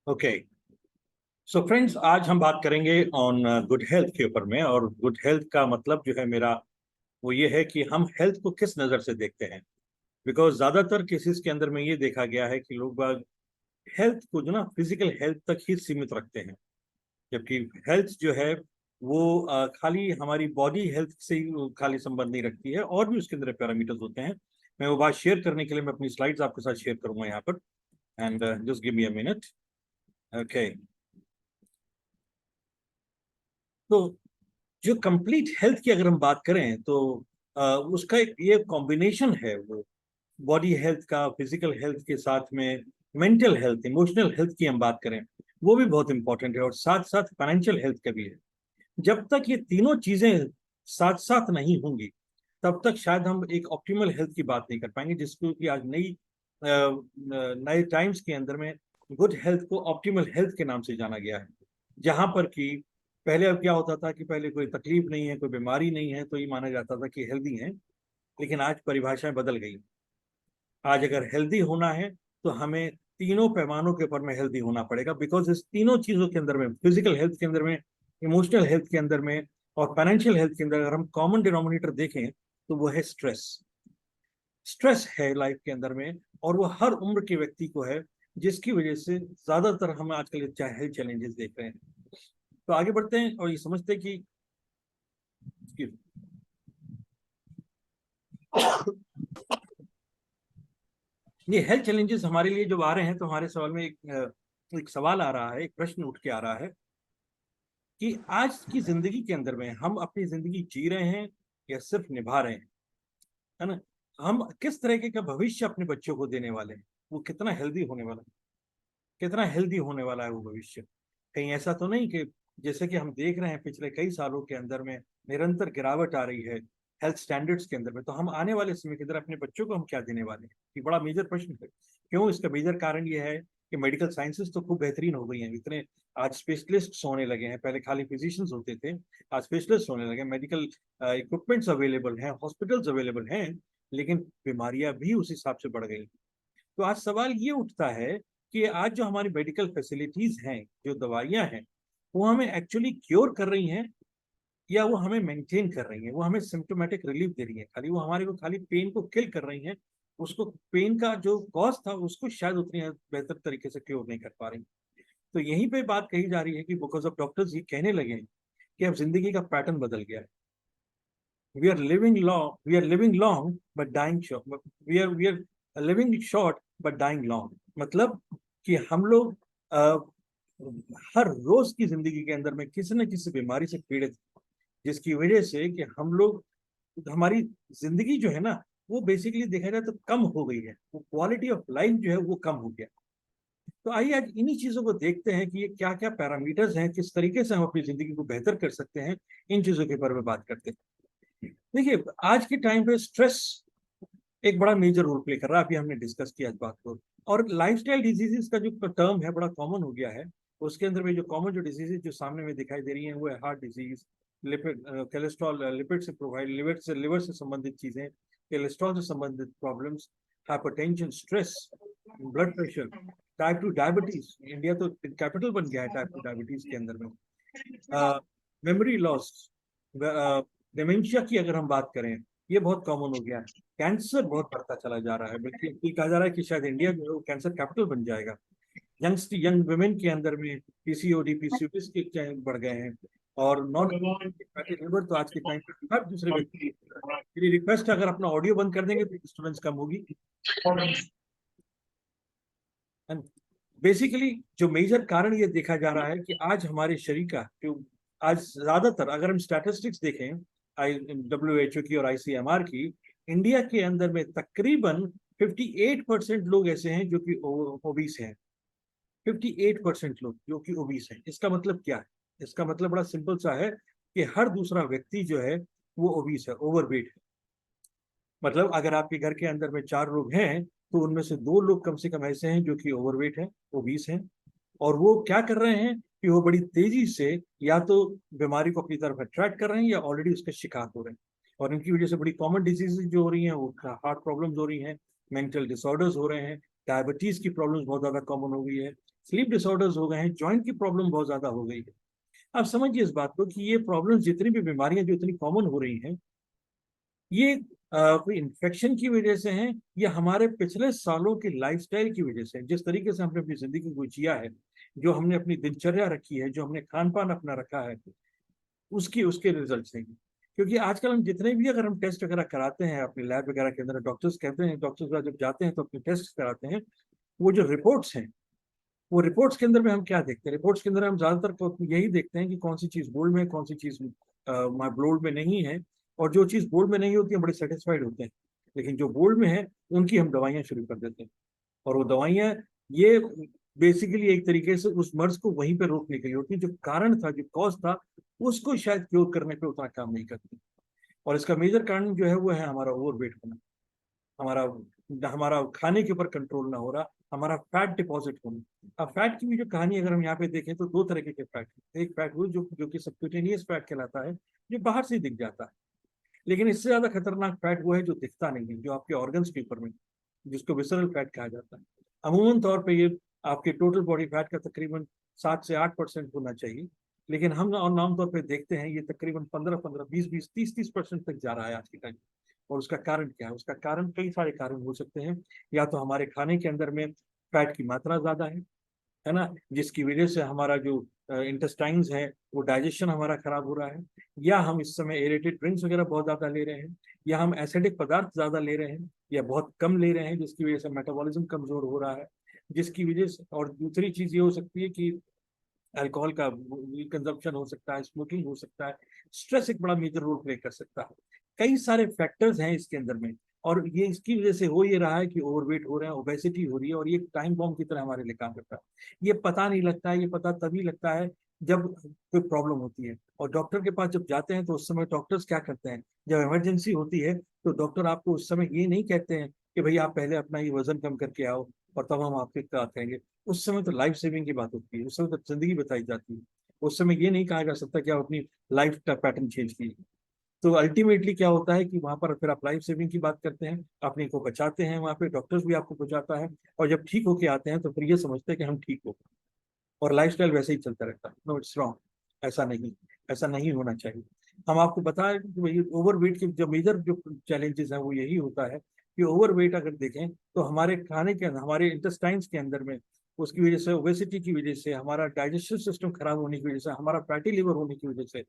Okay, so friends, आज हम बात करेंगे ऑन गुड हेल्थ के ऊपर में। और गुड हेल्थ का मतलब जो है मेरा, वो ये है कि हम हेल्थ को किस नज़र से देखते हैं। बिकॉज ज़्यादातर केसेस के अंदर में ये देखा गया है कि लोग बाग हेल्थ को जो ना फिजिकल हेल्थ तक ही सीमित रखते हैं, जबकि हेल्थ जो है वो खाली हमारी बॉडी हेल्थ से ही वो खाली संबंध नहीं रखती है, और भी उसके अंदर पैरामीटर्स होते हैं। मैं वो बात शेयर करने के लिए मैं अपनी स्लाइड्स आपके साथ शेयर करूंगा यहाँ पर। And just give me a minute. Okay, तो जो कंप्लीट हेल्थ की अगर हम बात करें तो उसका एक ये कॉम्बिनेशन है, वो बॉडी हेल्थ का, फिजिकल हेल्थ के साथ में मेंटल हेल्थ, इमोशनल हेल्थ की हम बात करें, वो भी बहुत इंपॉर्टेंट है, और साथ साथ फाइनेंशियल हेल्थ का भी है। जब तक ये तीनों चीजें साथ साथ नहीं होंगी, तब तक शायद हम एक ऑप्टिमल हेल्थ की बात नहीं कर पाएंगे, जिसको कि आज नए टाइम्स के अंदर में गुड हेल्थ को ऑप्टिमल हेल्थ के नाम से जाना गया है। जहां पर कि पहले अब क्या होता था कि पहले कोई तकलीफ नहीं है, कोई बीमारी नहीं है, तो ये माना जाता था कि हेल्दी है। लेकिन आज परिभाषाएं बदल गई। आज अगर हेल्दी होना है तो हमें तीनों पैमानों के ऊपर में हेल्दी होना पड़ेगा, बिकॉज इस तीनों चीजों के अंदर में, फिजिकल हेल्थ के अंदर में, इमोशनल हेल्थ के अंदर में, और फाइनेंशियल हेल्थ के अंदर अगर हम कॉमन डिनोमिनेटर देखें तो वो है स्ट्रेस। स्ट्रेस है लाइफ के अंदर में, और वो हर उम्र के व्यक्ति को है, जिसकी वजह से ज्यादातर हम आजकल हेल्थ चैलेंजेस देख रहे हैं। तो आगे बढ़ते हैं और ये समझते हैं कि ये हेल्थ चैलेंजेस हमारे लिए जो आ रहे हैं, तो हमारे सवाल में एक सवाल आ रहा है, एक प्रश्न उठ के आ रहा है कि आज की जिंदगी के अंदर में हम अपनी जिंदगी जी रहे हैं या सिर्फ निभा रहे हैं, है ना। हम किस तरीके का भविष्य अपने बच्चों को देने वाले हैं, वो कितना हेल्दी होने वाला है, कितना हेल्दी होने वाला है वो भविष्य। कहीं ऐसा तो नहीं कि जैसे कि हम देख रहे हैं पिछले कई सालों के अंदर में निरंतर गिरावट आ रही है हेल्थ स्टैंडर्ड्स के अंदर में, तो हम आने वाले समय के अंदर अपने बच्चों को हम क्या देने वाले हैं, ये बड़ा मेजर प्रश्न है। क्यों? इसका मेजर कारण ये है कि मेडिकल साइंसेस तो खूब बेहतरीन हो गई हैं, इतने आज स्पेशलिस्ट होने लगे हैं। पहले खाली फिजिशियंस होते थे, आज स्पेशलिस्ट होने लगे, मेडिकल इक्विपमेंट्स अवेलेबल हैं, हॉस्पिटल्स अवेलेबल हैं, लेकिन बीमारियां भी उस हिसाब से बढ़ गई। तो आज सवाल ये उठता है कि आज जो हमारी मेडिकल फैसिलिटीज हैं, जो दवाइयां हैं, वो हमें एक्चुअली क्योर कर रही हैं या वो हमें मेंटेन कर रही हैं, वो हमें सिम्टोमेटिक रिलीफ दे रही हैं, खाली वो हमारे को खाली पेन को किल कर रही हैं। उसको, पेन का जो कॉज था उसको शायद उतनी बेहतर तरीके से क्योर नहीं कर पा रही। तो यहीं पे बात कही जा रही है कि बिकॉज ऑफ डॉक्टर्स ये कहने लगे हैं कि अब जिंदगी का पैटर्न बदल गया है। We are living long but dying short, we are living short but dying long. मतलब कि हम लोग हर रोज की जिंदगी के अंदर में किसी न किसी बीमारी से पीड़ित, जिसकी वजह से कि हम लोग, हमारी जिंदगी जो है ना, वो बेसिकली देखा जाए तो कम हो गई है, वो क्वालिटी ऑफ लाइफ जो है वो कम हो गया। तो आइए आज इन्हीं चीजों को देखते हैं कि ये क्या क्या पैरामीटर्स हैं, किस तरीके से हम अपनी जिंदगी को बेहतर कर सकते हैं। इन चीजों के बारे में बात करते हैं। देखिए, आज के टाइम पे स्ट्रेस एक बड़ा मेजर रोल प्ले कर रहा है, अभी हमने डिस्कस किया इस बात को। और लाइफस्टाइल डिजीजेस का जो टर्म है बड़ा कॉमन हो गया है। उसके अंदर में जो कॉमन जो डिजीजेस जो सामने में दिखाई दे रही हैं, वो है heart disease, lipid, cholesterol, lipid से प्रोवाइड, लिवर से संबंधित चीजें, कोलेस्ट्रॉल से संबंधित problems, hypertension, stress, blood pressure, type 2 diabetes. India तो कैपिटल बन गया है टाइप 2 डायबिटीज के अंदर में। मेमोरी लॉस, डिमेंशिया की अगर हम बात करें, ये बहुत कॉमन हो गया है। कैंसर बहुत बढ़ता चला जा रहा है, बल्कि ये कहा जा रहा है कि शायद इंडिया जो है वो कैंसर कैपिटल बन जाएगा। यंग वुमेन के अंदर में पीसीओडी, पीसीओएस के बढ़ गए हैं। और नॉन फैटी लिवर तो आज के टाइम पे हर दूसरे व्यक्ति। मेरी रिक्वेस्ट है, अगर अपना ऑडियो बंद कर देंगे तो डिस्टर्बेंस कम होगी। बेसिकली जो मेजर कारण ये देखा जा रहा है कि आज हमारे शरीर का जो, आज ज्यादातर अगर हम स्टैटिस्टिक्स देखें, WHO की और ICMR की, इंडिया के अंदर में तकरीबन 58% लोग ऐसे हैं जो कि ओबीस हैं। 58% लोग जो कि ओबीस हैं। इसका मतलब क्या है? इसका मतलब बड़ा सिंपल सा है कि हर दूसरा व्यक्ति जो है वो ओबीस है, ओवरवेट है। मतलब अगर आपके घर के अंदर में 4 लोग हैं, तो उनमें से 2 लोग कम से कम ऐसे हैं जो कि ओवरवेट है, ओबीस हैं। और वो क्या कर रहे हैं कि वो बड़ी तेजी से या तो बीमारी को अपनी तरफ अट्रैक्ट कर रहे हैं या ऑलरेडी उसके शिकार हो रहे हैं। और इनकी वजह से बड़ी कॉमन डिजीजेज जो हो रही हैं, वो हार्ट प्रॉब्लम्स हो रही हैं, मेंटल डिसऑर्डर्स हो रहे हैं, डायबिटीज की प्रॉब्लम बहुत ज्यादा कॉमन हो गई है, स्लीप डिसऑर्डर्स हो गए हैं, जॉइंट की प्रॉब्लम बहुत ज्यादा हो गई है। आप समझिए इस बात को कि ये प्रॉब्लम्स, जितनी भी बीमारियां जो इतनी कॉमन हो रही हैं, ये कोई इन्फेक्शन की वजह से हैं या हमारे पिछले सालों की लाइफस्टाइल की वजह से, जिस तरीके से हमने अपनी जिंदगी को जिया है, जो हमने अपनी दिनचर्या रखी है, जो हमने खान पान अपना रखा है, उसकी उसके रिजल्ट हैं। क्योंकि आजकल हम जितने भी अगर हम टेस्ट वगैरह कराते हैं अपने लैब वगैरह के अंदर, डॉक्टर्स कहते हैं, डॉक्टर्स जब जाते हैं तो अपने टेस्ट कराते हैं, वो जो रिपोर्ट्स हैं, वो रिपोर्ट्स के अंदर में हम क्या देखते हैं? रिपोर्ट्स के अंदर हम ज्यादातर यही देखते हैं कि कौन सी चीज बोर्ड में है, कौन सी चीज बोर्ड में नहीं है। और जो चीज बोर्ड में नहीं होती है, बड़े सेटिस्फाइड होते हैं। लेकिन जो बोर्ड में है, उनकी हम दवाइयां शुरू कर देते हैं। और वो दवाइयां, ये बेसिकली एक तरीके से उस मर्ज को वहीं पे रोकने के लिए होती है, जो कारण था, जो कॉज था, उसको शायद क्योर करने पे उतना काम नहीं करती। और इसका मेजर कारण जो है वो है हमारा ओवरवेट होना, हमारा हमारा खाने के ऊपर कंट्रोल ना हो रहा, हमारा फैट डिपॉजिट होना। अब फैट की भी जो कहानी अगर हम यहाँ पे देखें तो दो तरीके के फैट, एक फैट वो जो कि सबक्यूटेनियस फैट कहलाता है, जो बाहर से दिख जाता है। लेकिन इससे ज्यादा खतरनाक फैट वो है जो दिखता नहीं है, जो आपके ऑर्गन्स के ऊपर में, जिसको विसरल फैट कहा जाता है। अमूमन तौर पे ये आपके टोटल बॉडी फैट का तकरीबन 7 से 8% होना चाहिए। लेकिन हम और आम तौर पे देखते हैं ये तकरीबन 15-15, 20-20, 30-30% तक जा रहा है आज के टाइम। और उसका कारण क्या है? उसका कारण कई सारे कारण हो सकते हैं। या तो हमारे खाने के अंदर में फैट की मात्रा ज्यादा है ना, जिसकी वजह से हमारा जो इंटेस्टाइन्स है, वो डाइजेशन हमारा खराब हो रहा है। या हम इस समय एरेटेड ड्रिंक्स वगैरह बहुत ज्यादा ले रहे हैं, या हम एसिडिक पदार्थ ज्यादा ले रहे हैं, या बहुत कम ले रहे हैं, जिसकी वजह से मेटाबॉलिज्म कमजोर हो रहा है। जिसकी वजह से, और दूसरी चीज ये हो सकती है कि अल्कोहल का कंजप्शन हो सकता है, स्मोकिंग हो सकता है, स्ट्रेस एक बड़ा मेजर रोल प्ले कर सकता है। कई सारे फैक्टर्स हैं इसके अंदर में। और ये इसकी वजह से हो ये रहा है कि ओवरवेट हो रहे हैं, ओबेसिटी हो रही है, और ये टाइम बॉम्ब की तरह हमारे लिए काम करता है। ये पता नहीं लगता है, ये पता तभी लगता है जब कोई प्रॉब्लम होती है। और डॉक्टर के पास जब जाते हैं तो उस समय डॉक्टर्स क्या करते हैं, जब इमरजेंसी होती है तो डॉक्टर आपको उस समय ये नहीं कहते हैं कि भाई आप पहले अपना ये वजन कम करके आओ और तब हम आपके साथ कहेंगे। उस समय तो लाइफ सेविंग की बात होती है, उस समय तो जिंदगी बताई जाती है। उस समय ये नहीं कहा जा सकता कि आप अपनी लाइफ का पैटर्न चेंज कीजिए। तो अल्टीमेटली क्या होता है कि वहां पर फिर आप लाइफ सेविंग की बात करते हैं, अपने को बचाते हैं, वहां पे डॉक्टर्स भी आपको बचाता है। और जब ठीक होके आते हैं तो फिर ये समझते हैं कि हम ठीक हो, और लाइफस्टाइल वैसे ही चलता रहता है। No, it's wrong. ऐसा नहीं, ऐसा नहीं होना चाहिए। हम आपको बताएं कि भाई ओवरवेट के जो मेजर जो चैलेंजेस हैं वो यही होता है कि ओवरवेट अगर देखें तो हमारे खाने के अंदर, हमारे इंटेस्टाइन्स के अंदर में, उसकी वजह से, ओबेसिटी की वजह से, हमारा डाइजेस्टिव सिस्टम खराब होने की वजह से, हमारा फैटी लिवर होने की वजह से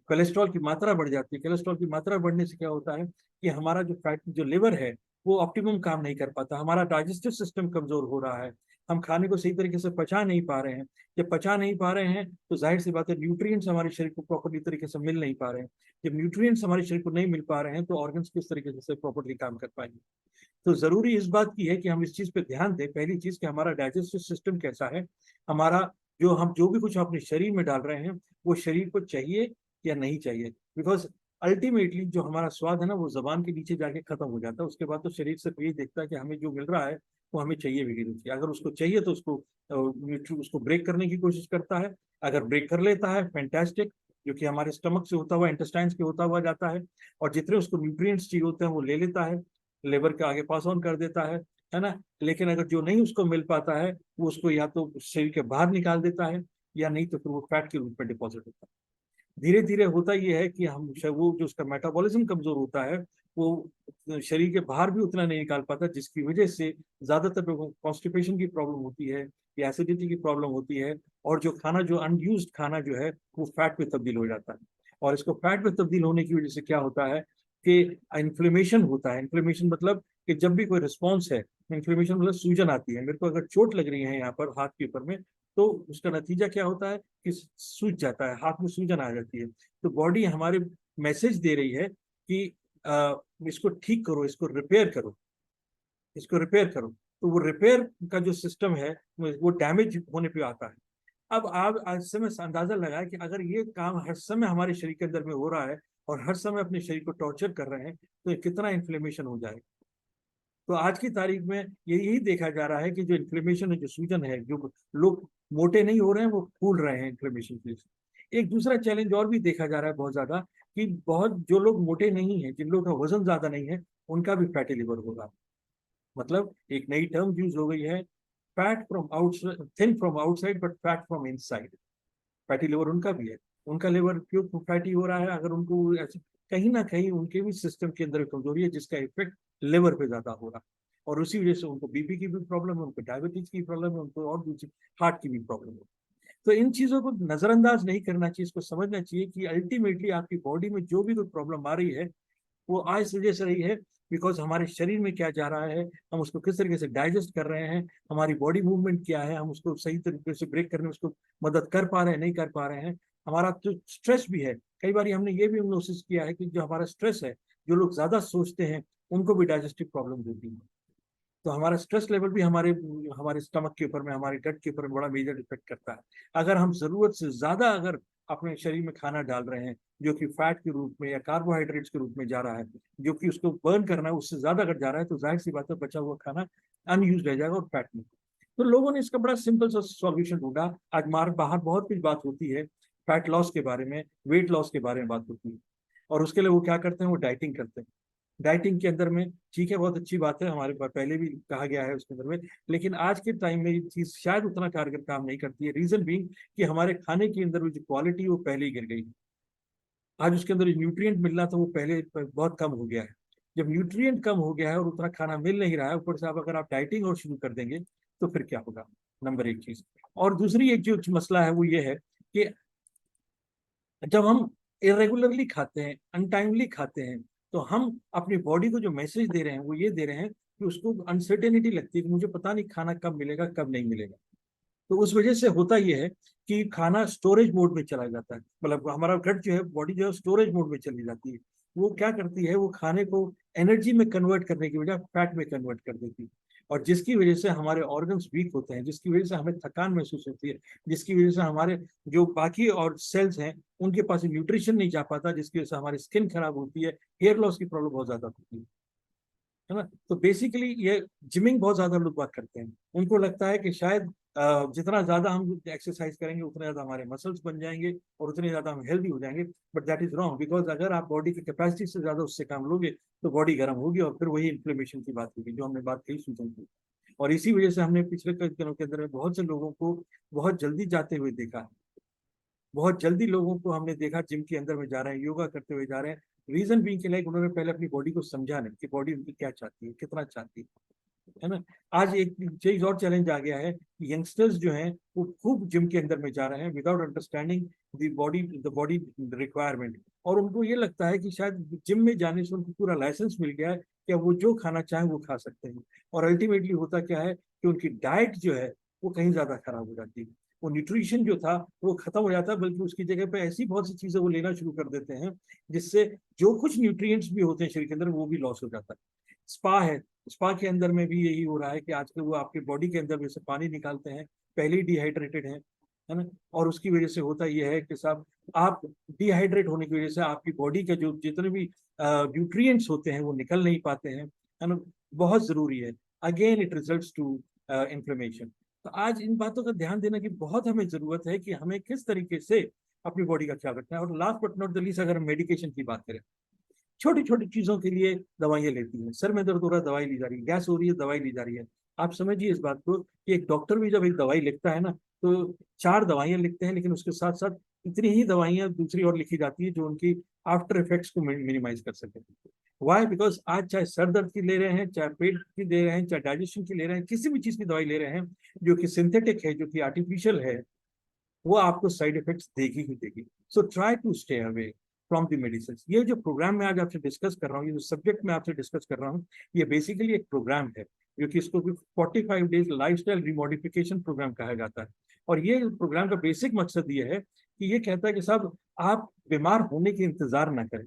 कोलेस्ट्रॉल की मात्रा बढ़ जाती है। कोलेस्ट्रॉल की मात्रा बढ़ने से क्या होता है कि हमारा जो फैट, जो लिवर है, वो ऑप्टिमम काम नहीं कर पाता, हमारा डाइजेस्टिव सिस्टम कमजोर हो रहा है, हम खाने को सही तरीके से पचा नहीं पा रहे हैं। जब पचा नहीं पा रहे हैं तो जाहिर सी बात है न्यूट्रिएंट्स हमारे शरीर को प्रॉपरली तरीके से मिल नहीं पा रहे हैं। जब न्यूट्रिएंट्स हमारे शरीर को नहीं मिल पा रहे हैं तो ऑर्गन्स किस तरीके से प्रॉपरली काम कर पाएंगे? तो जरूरी इस बात की है कि हम इस चीज पे ध्यान दें। पहली चीज कि हमारा डाइजेस्टिव सिस्टम कैसा है, हमारा हम जो भी कुछ अपने शरीर में डाल रहे हैं, वो शरीर को चाहिए या नहीं चाहिए। बिकॉज अल्टीमेटली जो हमारा स्वाद है ना, वो जबान के नीचे जाके खत्म हो जाता है। उसके बाद तो शरीर सिर्फ यही देखता है कि हमें जो मिल रहा है वो हमें चाहिए भी नहीं चाहिए। अगर उसको चाहिए तो उसको ब्रेक करने की कोशिश करता है। अगर ब्रेक कर लेता है, फैंटास्टिक, जो कि हमारे स्टमक से होता हुआ, इंटेस्टाइन के होता हुआ जाता है, और जितने उसको न्यूट्रिएंट्स चाहिए होते हैं वो ले लेता है, लेबर के आगे पास ऑन कर देता है ना। लेकिन अगर जो नहीं उसको मिल पाता है, वो उसको या तो शरीर के बाहर निकाल देता है, या नहीं तो फिर वो फैट के रूप में डिपॉजिट होता है। धीरे धीरे होता ये है कि वो जो उसका मेटाबॉलिज्म कमजोर होता है, वो शरीर के बाहर भी उतना नहीं निकाल पाता, जिसकी वजह से ज्यादातर लोगों को कॉन्स्टिपेशन की प्रॉब्लम होती है, या एसिडिटी की प्रॉब्लम होती है। और जो खाना, जो अनयूज्ड खाना जो है, वो फैट में तब्दील हो जाता है। और इसको फैट में तब्दील होने की वजह से क्या होता है कि इन्फ्लेमेशन होता है। इन्फ्लेमेशन मतलब कि जब भी कोई रिस्पॉन्स है, इन्फ्लेमेशन मतलब सूजन आती है, मेरे को अगर चोट लग रही है यहाँ पर हाथ के ऊपर में, तो उसका नतीजा क्या होता है कि सूज जाता है, हाथ में सूजन आ जाती है। तो बॉडी हमारे मैसेज दे रही है कि इसको ठीक करो, इसको रिपेयर करो, इसको रिपेयर करो। तो वो रिपेयर का जो सिस्टम है, वो डैमेज होने पे आता है। अब आप आज समय से अंदाजा लगाए कि अगर ये काम हर समय हमारे शरीर के अंदर में हो रहा है, और हर समय अपने शरीर को टॉर्चर कर रहे हैं, तो कितना इन्फ्लेमेशन हो जाएगा। तो आज की तारीख में यही देखा जा रहा है कि जो इन्फ्लेमेशन है, जो सूजन है, जो लोग मोटे नहीं हो रहे हैं, वो फूल रहे हैं इन्फ्लेमेशन की वजह से। एक दूसरा चैलेंज और भी देखा जा रहा है बहुत ज्यादा, कि बहुत जो लोग मोटे नहीं हैं, जिन लोगों का वजन ज्यादा नहीं है, उनका भी फैटी लिवर होगा। मतलब एक नई टर्म यूज हो गई है, fat from outside, thin from outside but fat from inside. Fatty liver उनका भी है। उनका लिवर क्यों फैटी हो रहा है? अगर उनको ऐसे कहीं ना कहीं उनके भी सिस्टम के अंदर कमजोरी है जिसका इफेक्ट लिवर पे ज्यादा हो रहा है, और उसी वजह से उनको बीपी की भी प्रॉब्लम है, उनको डायबिटीज की प्रॉब्लम है, उनको और दूसरी हार्ट की भी प्रॉब्लम है। तो इन चीजों को नजरअंदाज नहीं करना चाहिए, इसको समझना चाहिए कि अल्टीमेटली आपकी बॉडी में जो भी कोई प्रॉब्लम आ रही है वो आज इस वजह से रही है बिकॉज हमारे शरीर में क्या जा रहा है, हम उसको किस तरीके से डाइजेस्ट कर रहे हैं, हमारी बॉडी मूवमेंट क्या है, हम उसको सही तरीके से ब्रेक करने में उसको मदद कर पा रहे हैं नहीं कर पा रहे हैं। हमारा जो स्ट्रेस भी है, कई बार हमने ये भी नोटिस किया है कि जो हमारा स्ट्रेस है, जो लोग ज्यादा सोचते हैं उनको भी डाइजेस्टिव प्रॉब्लम होती है। तो हमारा स्ट्रेस लेवल भी हमारे हमारे स्टमक के ऊपर में, हमारे गट के ऊपर में बड़ा मेजर इफेक्ट करता है। अगर हम जरूरत से ज्यादा अगर अपने शरीर में खाना डाल रहे हैं जो कि फैट के रूप में या कार्बोहाइड्रेट्स के रूप में जा रहा है, जो कि उसको बर्न करना है, उससे ज्यादा अगर जा रहा है तो जाहिर सी बात है बचा हुआ खाना अनयूज रह जाएगा और फैट में। तो लोगों ने इसका बड़ा सिंपल सा सॉल्यूशन ढूंढा। आज मार बाहर बहुत कुछ बात होती है फैट लॉस के बारे में, वेट लॉस के बारे में बात होती है, और उसके लिए वो क्या करते हैं, वो डाइटिंग करते हैं। डाइटिंग के अंदर में ठीक है, बहुत अच्छी बात है, हमारे पास पहले भी कहा गया है उसके अंदर में, लेकिन आज के टाइम में ये चीज शायद उतना कारगर काम नहीं करती है। रीजन बीइंग कि हमारे खाने के अंदर जो क्वालिटी वो पहले ही गिर गई। आज उसके अंदर न्यूट्रिएंट मिलना तो वो पहले बहुत कम हो गया है। जब न्यूट्रिएंट कम हो गया है और उतना खाना मिल नहीं रहा है, ऊपर से आप अगर आप डाइटिंग और शुरू कर देंगे तो फिर क्या होगा? नंबर एक चीज। और दूसरी एक जो मसला है वो ये है कि जब हम इरेगुलरली खाते हैं, अनटाइमली खाते हैं, तो हम अपनी बॉडी को जो मैसेज दे रहे हैं वो ये दे रहे हैं कि उसको अनसर्टेनिटी लगती है कि मुझे पता नहीं खाना कब मिलेगा कब नहीं मिलेगा। तो उस वजह से होता यह है कि खाना स्टोरेज मोड में चला जाता है, मतलब हमारा गट जो है, बॉडी जो है स्टोरेज मोड में चली जाती है। वो क्या करती है, वो खाने को एनर्जी में कन्वर्ट करने की बजाय फैट में कन्वर्ट कर देती है, और जिसकी वजह से हमारे ऑर्गन्स वीक होते हैं, जिसकी वजह से हमें थकान महसूस होती है, जिसकी वजह से हमारे जो बाकी और सेल्स हैं उनके पास न्यूट्रिशन नहीं जा पाता, जिसकी वजह से हमारी स्किन खराब होती है, हेयर लॉस की प्रॉब्लम बहुत ज्यादा होती है ना। तो बेसिकली ये जिमिंग बहुत ज्यादा लोग बात करते हैं, उनको लगता है कि शायद जितना ज्यादा हम एक्सरसाइज करेंगे उतना ज्यादा हमारे मसल्स बन जाएंगे और उतने ज्यादा हम हेल्दी हो जाएंगे। But that is wrong, because अगर आप बॉडी की कैपेसिटी से ज्यादा उससे काम लोगे तो बॉडी गर्म होगी और फिर वही इन्फ्लेमेशन की बात होगी जो हमने बात कही सूजन की। और इसी वजह से हमने पिछले कई दिनों के अंदर में बहुत से लोगों को बहुत जल्दी जाते हुए देखा। बहुत जल्दी लोगों को हमने देखा जिम के अंदर में जा रहे हैं, योगा करते हुए जा रहे हैं। रीजन बीइंग के लाइक उन्होंने पहले अपनी बॉडी को समझा नहीं कि बॉडी उनकी क्या चाहती है, कितना चाहती है ना। आज एक चीज और चैलेंज आ गया है, यंगस्टर्स जो हैं वो खूब जिम के अंदर में जा रहे हैं without understanding the body requirement, और उनको ये लगता है कि शायद जिम में जाने से उनको पूरा लाइसेंस मिल गया है कि अब वो जो खाना चाहे वो खा सकते हैं। और अल्टीमेटली होता क्या है कि उनकी डाइट जो है वो कहीं ज्यादा खराब हो जाती है। वो न्यूट्रिशन जो था वो खत्म हो जाता है, बल्कि उसकी जगह पे ऐसी बहुत सी चीजें वो लेना शुरू कर देते हैं जिससे जो कुछ न्यूट्रिएंट्स भी होते हैं शरीर के अंदर वो भी लॉस हो जाता है। स्पा है, स्पा के अंदर में भी यही हो रहा है कि आजकल वो आपके बॉडी के अंदर में से पानी निकालते हैं, पहले ही डिहाइड्रेटेड है ना। और उसकी वजह से होता यह है कि साहब आप डिहाइड्रेट होने की वजह से आपकी बॉडी का जो जितने भी न्यूट्रिएंट्स होते हैं वो निकल नहीं पाते हैं, है ना। बहुत जरूरी है, again it results to inflammation. तो आज इन बातों का ध्यान देने की बहुत हमें जरूरत है कि हमें किस तरीके से अपनी बॉडी का ख्याल रखना है। और last but not the least, अगर हम मेडिकेशन की बात करें, छोटी छोटी चीजों के लिए दवाइयां लेती हैं। सर में दर्द हो रहा है, दवाई ली जा रही है, गैस हो रही है, दवाई ली जा रही है। आप समझिए इस बात को कि एक डॉक्टर भी जब एक दवाई लिखता है ना, तो 4 दवाइयां लिखते हैं, लेकिन उसके साथ साथ इतनी ही दवाइयां दूसरी और लिखी जाती है जो उनकी आफ्टर इफेक्ट्स को मिनिमाइज कर सके। वाई? बिकॉज आज चाहे सर दर्द की ले रहे हैं, चाहे पेट की ले रहे हैं, चाहे डाइजेशन की ले रहे हैं, किसी भी चीज की दवाई ले रहे हैं जो कि सिंथेटिक है, जो कि आर्टिफिशियल है, वो आपको साइड इफेक्ट्स देगी ही देगी। So try to stay away from the medicine. ये जो प्रोग्राम मैं आज आपसे डिस्कस कर रहा हूँ, ये जो सब्जेक्ट मैं आपसे डिस्कस कर रहा हूँ, ये बेसिकली एक प्रोग्राम है जो कि इसको भी 45 डेज लाइफस्टाइल रिमोडिफिकेशन प्रोग्राम कहा जाता है। और ये प्रोग्राम का बेसिक मकसद ये है कि ये कहता है कि साहब आप बीमार होने के इंतजार ना करें।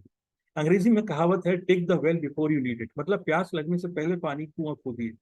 अंग्रेजी में कहावत है, take the well before you need it, मतलब प्यास लगने से पहले पानी कुआं खोदिए,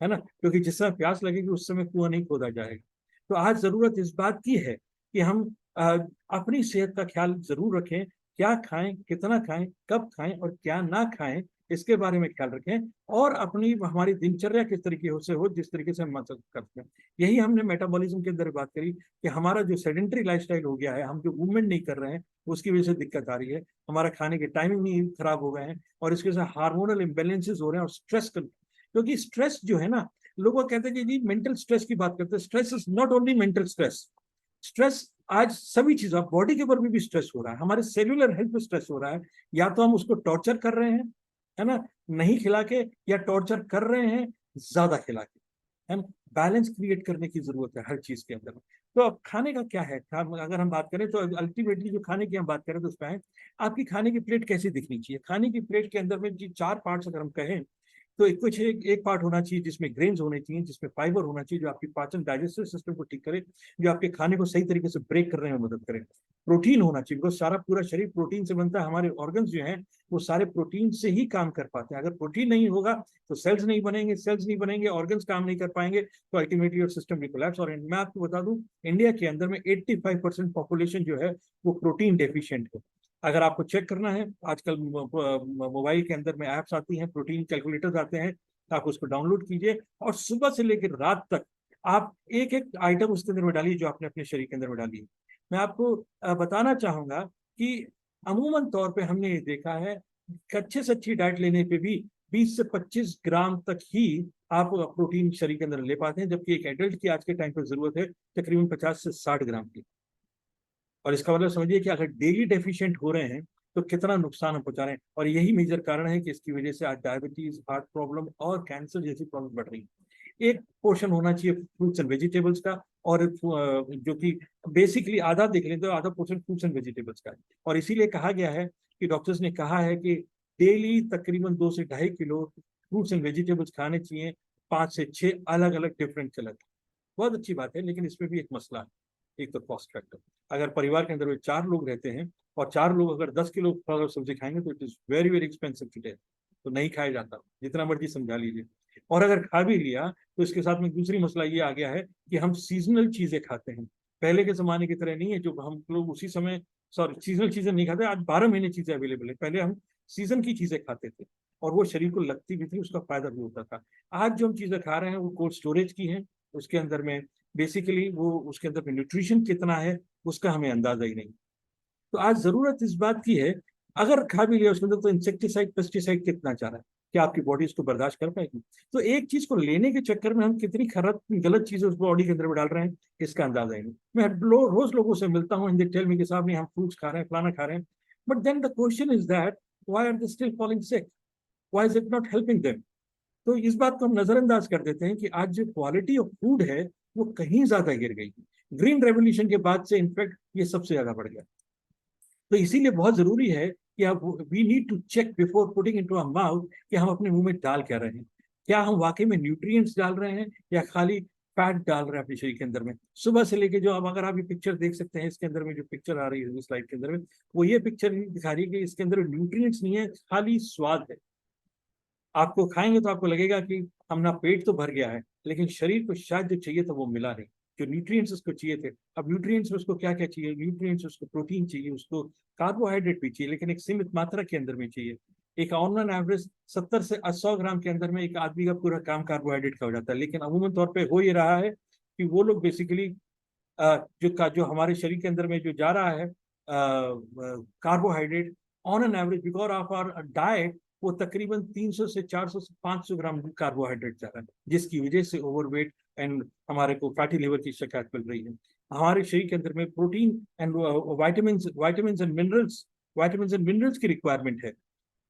है ना, क्योंकि जिस समय प्यास लगेगी उस समय कुआं नहीं खोदा जाएगा। तो आज जरूरत इस बात की है कि हम अ, अपनी सेहत का ख्याल जरूर रखें। क्या खाएं, कितना खाएं, कब खाएं और क्या ना खाएं, इसके बारे में ख्याल रखें। और अपनी हमारी दिनचर्या किस तरीके से हो, जिस तरीके से हम मदद करते हैं। यही हमने मेटाबॉलिज्म के अंदर बात करी कि हमारा जो सेडेंटरी लाइफस्टाइल हो गया है, हम जो मूवमेंट नहीं कर रहे हैं, उसकी वजह से दिक्कत आ रही है। हमारा खाने के टाइमिंग नहीं खराब हो गए हैं और इसके साथ हार्मोनल इम्बेलेंसेस हो रहे हैं और स्ट्रेस क्योंकि स्ट्रेस जो है ना, लोग कहते हैं कि जी मेंटल स्ट्रेस की बात करते हैं, stress is not only mental stress. Stress आज सभी चीजों, बॉडी के ऊपर भी स्ट्रेस हो रहा है, हमारे सेल्यूलर हेल्थ पे स्ट्रेस हो रहा है। या तो हम उसको टॉर्चर कर रहे हैं, है ना, नहीं खिला के, या टॉर्चर कर रहे हैं ज्यादा खिला के, है ना। बैलेंस क्रिएट करने की जरूरत है हर चीज के अंदर। तो अब खाने का क्या है, अगर हम बात करें तो अल्टीमेटली जो खाने की हम बात करें तो उसमें है आपकी खाने की प्लेट कैसी दिखनी चाहिए। खाने की प्लेट के अंदर में जी 4 पार्ट्स अगर हम कहें तो एक पार्ट होना चाहिए जिसमें ग्रेन्स होने चाहिए, जिसमें फाइबर होना चाहिए जो आपकी पाचन डाइजेस्टिव सिस्टम को ठीक करे, जो आपके खाने को सही तरीके से ब्रेक करने में मदद करे। प्रोटीन होना चाहिए, बिकॉज सारा पूरा शरीर प्रोटीन से बनता है, हमारे ऑर्गन्स जो हैं वो सारे प्रोटीन से ही काम कर पाते हैं। अगर प्रोटीन नहीं होगा तो सेल्स नहीं बनेंगे, सेल्स नहीं बनेंगे, ऑर्गन्स काम नहीं कर पाएंगे, तो अल्टीमेटली योर सिस्टम भी कोलैप्स। और मैं आपको बता दूं, इंडिया के अंदर में 85% पॉपुलेशन जो है वो प्रोटीन डेफिशिएंट है। अगर आपको चेक करना है, आजकल मोबाइल के अंदर में एप्स आती हैं, प्रोटीन कैलकुलेटर्स आते हैं, आप उसको डाउनलोड कीजिए और सुबह से लेकर रात तक आप एक एक आइटम उसके अंदर में डालिए जो आपने अपने शरीर के अंदर में डाली है। मैं आपको बताना चाहूंगा कि अमूमन तौर पे हमने ये देखा है कि अच्छे से अच्छी डाइट लेने पे भी 20 से 25 ग्राम तक ही आप प्रोटीन शरीर के अंदर ले पाते हैं, जबकि एक एडल्ट की आज के टाइम पर जरूरत है तकरीबन 50 से 60 ग्राम की। और इसका मतलब समझिए कि अगर डेली डेफिशिएंट हो रहे हैं तो कितना नुकसान हम पहुंचा रहे हैं। और यही मेजर कारण है कि इसकी वजह से आज डायबिटीज, हार्ट प्रॉब्लम और कैंसर जैसी प्रॉब्लम बढ़ रही है। एक पोर्शन होना चाहिए फ्रूट्स एंड वेजिटेबल्स का, और जो कि बेसिकली आधा देख लें तो आधा पोर्शन फ्रूट्स एंड वेजिटेबल्स का है। और इसीलिए कहा गया है कि डॉक्टर्स ने कहा है कि डेली तकरीबन 2 से ढाई किलो फ्रूट्स एंड वेजिटेबल्स खाने चाहिए, 5 से 6 अलग अलग डिफरेंट कलर। बहुत अच्छी बात है, लेकिन इसमें भी एक मसला है। एक तो कॉस्ट फैक्टर, अगर परिवार के अंदर में 4 लोग रहते हैं और 4 लोग अगर 10 किलो फल और सब्जी खाएंगे तो it is very very expensive today, तो नहीं खाया जाता जितना मर्जी समझा लीजिए। और अगर खा भी लिया तो इसके साथ में दूसरी मसला ये आ गया है कि हम सीजनल चीजें खाते हैं। पहले के जमाने की तरह नहीं है जो हम लोग उसी समय, सॉरी सीजनल चीजें नहीं खाते, आज 12 महीने चीजें अवेलेबल है। पहले हम सीजन की चीजें खाते थे और वो शरीर को लगती भी थी, उसका फायदा भी होता था। आज जो हम चीजें खा रहे हैं वो कोल्ड स्टोरेज की है, उसके अंदर में बेसिकली वो उसके अंदर में न्यूट्रिशन कितना है उसका हमें अंदाजा ही नहीं। तो आज जरूरत इस बात की है, अगर खा भी लिया उसके अंदर तो इंसेक्टिसाइड पेस्टिसाइड कितना चाह रहा है, क्या आपकी बॉडी इसको बर्दाश्त कर पाएगी। तो एक चीज को लेने के चक्कर में हम कितनी खराब गलत चीजें उस बॉडी के अंदर में डाल रहे हैं इसका अंदाजा ही नहीं। मैं रोज लोगों से मिलता हूँ, दे टेल मी कि साहब नहीं हम फ्रूट्स खा रहे हैं, फलाना खा रहे हैं, but then the question is that why are they still falling sick, why is it not helping them. तो इस बात को हम नजरअंदाज कर देते हैं कि आज जो क्वालिटी ऑफ फूड है वो कहीं ज्यादा गिर गई। ग्रीन रेवोल्यूशन के बाद से इनफैक्ट ये सबसे ज्यादा बढ़ गया। तो इसीलिए बहुत जरूरी है कि आप, we need to check before putting into a mouth कि हम अपने मुंह में डाल क्या रहे हैं। क्या हम वाकई में न्यूट्रिएंट्स डाल रहे हैं या खाली फैट डाल रहे हैं अपने शरीर के अंदर में। सुबह से लेके जो, अब अगर आप ये पिक्चर देख सकते हैं, इसके अंदर में जो पिक्चर आ रही है स्लाइड के अंदर में, वो ये पिक्चर दिखा रही है कि इसके अंदर न्यूट्रिएंट्स नहीं है, खाली स्वाद है। आपको खाएंगे तो आपको लगेगा कि हमारा पेट तो भर गया है, लेकिन शरीर को शायद जो चाहिए था वो मिला नहीं, जो न्यूट्रिएंट्स उसको चाहिए थे। अब न्यूट्रिएंट्स में उसको क्या क्या चाहिए, न्यूट्रिएंट्स उसको प्रोटीन चाहिए, उसको कार्बोहाइड्रेट भी चाहिए, लेकिन एक सीमित मात्रा के अंदर में चाहिए। एक ऑन एवरेज 70 से 100 ग्राम के अंदर में एक आदमी का पूरा काम कार्बोहाइड्रेट का हो जाता है। लेकिन अमूमन तौर पर हो ये रहा है कि वो लोग बेसिकली जो हमारे शरीर के अंदर में जो जा रहा है carbohydrate on an average because of our diet, वो तकरीबन 300 से 400 से 500 ग्राम कार्बोहाइड्रेट जा रहा है, जिसकी वजह से ओवरवेट एंड हमारे को फैटी लिवर की शिकायत मिल रही है। हमारे शरीर के अंदर में protein and vitamin and minerals की रिक्वायरमेंट है।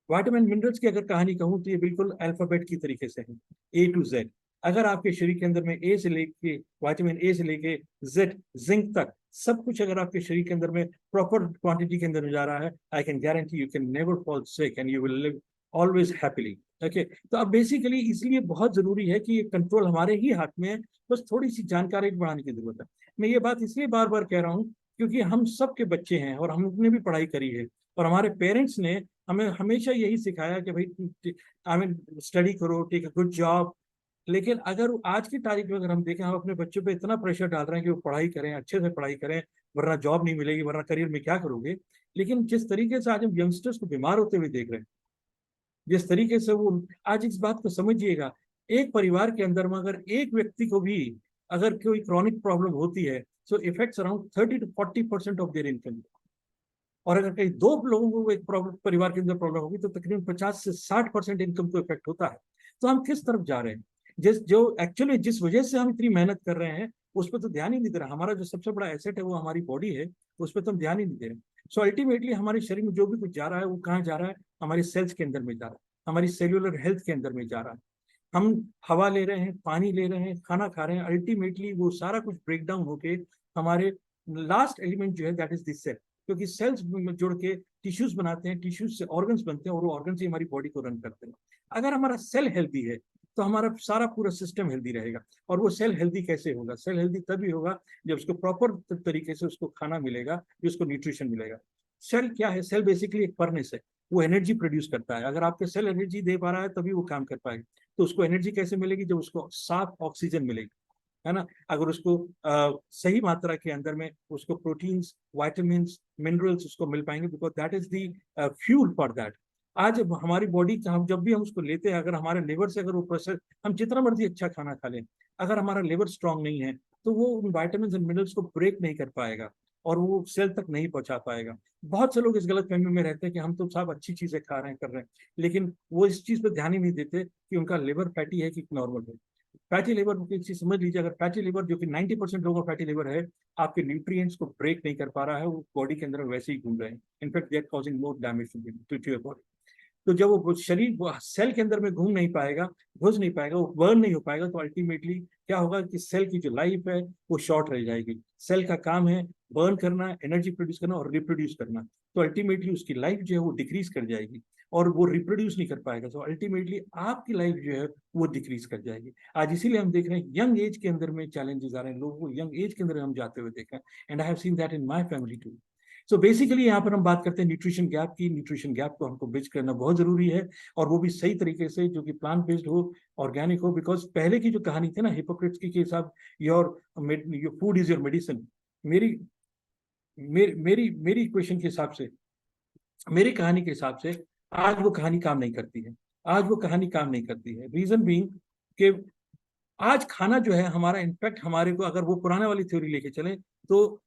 विटामिन मिनरल्स की अगर कहानी कहूँ तो ये बिल्कुल अल्फाबेट की तरीके से है, A to Z। अगर आपके शरीर के अंदर में ए से लेके विटामिन ए से लेके जेड जिंक तक सब कुछ अगर आपके शरीर के अंदर में प्रॉपर क्वांटिटी के अंदर जा रहा है, I can guarantee you can never fall sick and you will live always happily. Okay, तो अब बेसिकली इसलिए बहुत जरूरी है कि ये कंट्रोल हमारे ही हाथ में है, बस थोड़ी सी जानकारी बढ़ाने की जरूरत है। मैं ये बात इसलिए बार बार कह रहा हूँ क्योंकि हम सबके बच्चे हैं और हमने भी पढ़ाई करी है, और हमारे पेरेंट्स ने हमें हमेशा यही सिखाया कि भाई आई मीन स्टडी करो, टेक अ गुड जॉब। लेकिन अगर आज की तारीख में अगर हम देखें, हम अपने बच्चों पे इतना प्रेशर डाल रहे हैं कि वो पढ़ाई करें, अच्छे से पढ़ाई करें, वरना जॉब नहीं मिलेगी, वरना करियर में क्या करोगे। लेकिन जिस तरीके से आज हम यंगस्टर्स को बीमार होते हुए देख रहे हैं, जिस तरीके से वो, आज इस बात को समझिएगा, एक परिवार के अंदर में अगर एक व्यक्ति को भी अगर कोई क्रॉनिक प्रॉब्लम होती है, so effects around 30 to 40% of their income. और अगर कहीं 2 लोगों को एक प्रॉब्लम परिवार के अंदर प्रॉब्लम होगी तो तकरीबन 50 से 60% इनकम को इफेक्ट होता है। तो हम किस तरफ जा रहे हैं? जिस वजह से हम इतनी मेहनत कर रहे हैं उस पर तो ध्यान ही नहीं दे रहा। हमारा जो सबसे बड़ा एसेट है वो हमारी बॉडी है, उस पर तो हम ध्यान ही नहीं दे रहे। सो अल्टीमेटली हमारे शरीर में जो भी कुछ जा रहा है वो कहाँ जा रहा है? हमारी सेल्स के अंदर में जा रहा है, हमारी सेल्यूलर हेल्थ के अंदर में जा रहा है। हम हवा ले रहे हैं, पानी ले रहे हैं, खाना खा रहे हैं, अल्टीमेटली वो सारा कुछ ब्रेक डाउन होके हमारे लास्ट एलिमेंट जो है दैट इज दिस सेल, क्योंकि सेल्स में जुड़ के टिश्यूज बनाते हैं, टिश्यूज से ऑर्गन्स बनते हैं और वो ऑर्गन से हमारी बॉडी को रन करते हैं। अगर हमारा सेल हेल्दी है तो हमारा सारा पूरा सिस्टम हेल्दी रहेगा। और वो सेल हेल्दी कैसे होगा? सेल हेल्दी तभी होगा जब उसको प्रॉपर तरीके से उसको खाना मिलेगा, जो उसको न्यूट्रिशन मिलेगा। सेल क्या है? सेल बेसिकली एक फर्नेस है, वो एनर्जी प्रोड्यूस करता है। अगर आपके सेल एनर्जी दे पा रहा है तभी वो काम कर पाएगा। तो उसको एनर्जी कैसे मिलेगी? जब उसको साफ ऑक्सीजन मिलेगी, है ना। अगर उसको सही मात्रा के अंदर में उसको प्रोटीन्स, वाइटामिन, मिनरल्स उसको मिल पाएंगे, because that is the fuel for that. आज हमारी बॉडी का हम जब भी हम उसको लेते हैं, अगर हमारे लिवर से अगर वो प्रोसेस, हम जितना मर्जी अच्छा खाना खा लें, अगर हमारा लिवर स्ट्रांग नहीं है तो वो उन वाइटामिन एंड मिनरल्स को ब्रेक नहीं कर पाएगा और वो सेल तक नहीं पहुंचा पाएगा। बहुत से लोग इस गलत फहमी में रहते हैं कि हम तो सब अच्छी चीजें खा रहे हैं, कर रहे हैं, लेकिन वो इस चीज पर ध्यान ही नहीं देते कि उनका लिवर फैटी है कि नॉर्मल है। फैटी लिवर की चीज समझ लीजिए, अगर फैटी लिवर, जो कि 90% लोगों का फैटी लिवर है, आपके न्यूट्रिएंट्स को ब्रेक नहीं कर पा रहा है, वो बॉडी के अंदर वैसे ही घूम रहे हैं, in fact they are causing more damage to your body. तो जब वो शरीर वो सेल के अंदर में घूम नहीं पाएगा, घुस नहीं पाएगा, वो बर्न नहीं हो पाएगा, तो अल्टीमेटली क्या होगा कि सेल की जो लाइफ है वो शॉर्ट रह जाएगी। सेल का काम है बर्न करना, एनर्जी प्रोड्यूस करना और रिप्रोड्यूस करना, तो अल्टीमेटली उसकी लाइफ जो है वो डिक्रीज कर जाएगी और वो रिप्रोड्यूस नहीं कर पाएगा, तो अल्टीमेटली आपकी लाइफ जो है वो डिक्रीज कर जाएगी। आज इसीलिए हम देख रहे हैं यंग एज के अंदर में चैलेंजेस आ रहे हैं, लोगों को यंग एज के अंदर हम जाते हुए देखा है, and I have seen that in my family too. So basically यहाँ पर हम बात करते हैं न्यूट्रिशन गैप की। न्यूट्रिशन गैप को हमको ब्रिज करना बहुत जरूरी है, और वो भी सही तरीके से, जो कि प्लांट बेस्ड हो, ऑर्गेनिक हो। बिकॉज पहले की जो कहानी थी ना हिपोक्रेट्स की, के हिसाब your your food is your medicine, मेरी मेरी मेरी इक्वेशन के हिसाब से, मेरी कहानी के हिसाब से आज वो कहानी काम नहीं करती है। आज वो कहानी काम नहीं करती है, रीजन बीइंग कि आज खाना जो है हमारा, इनफैक्ट हमारे को अगर वो पुराने वाली थ्योरी लेके चले तो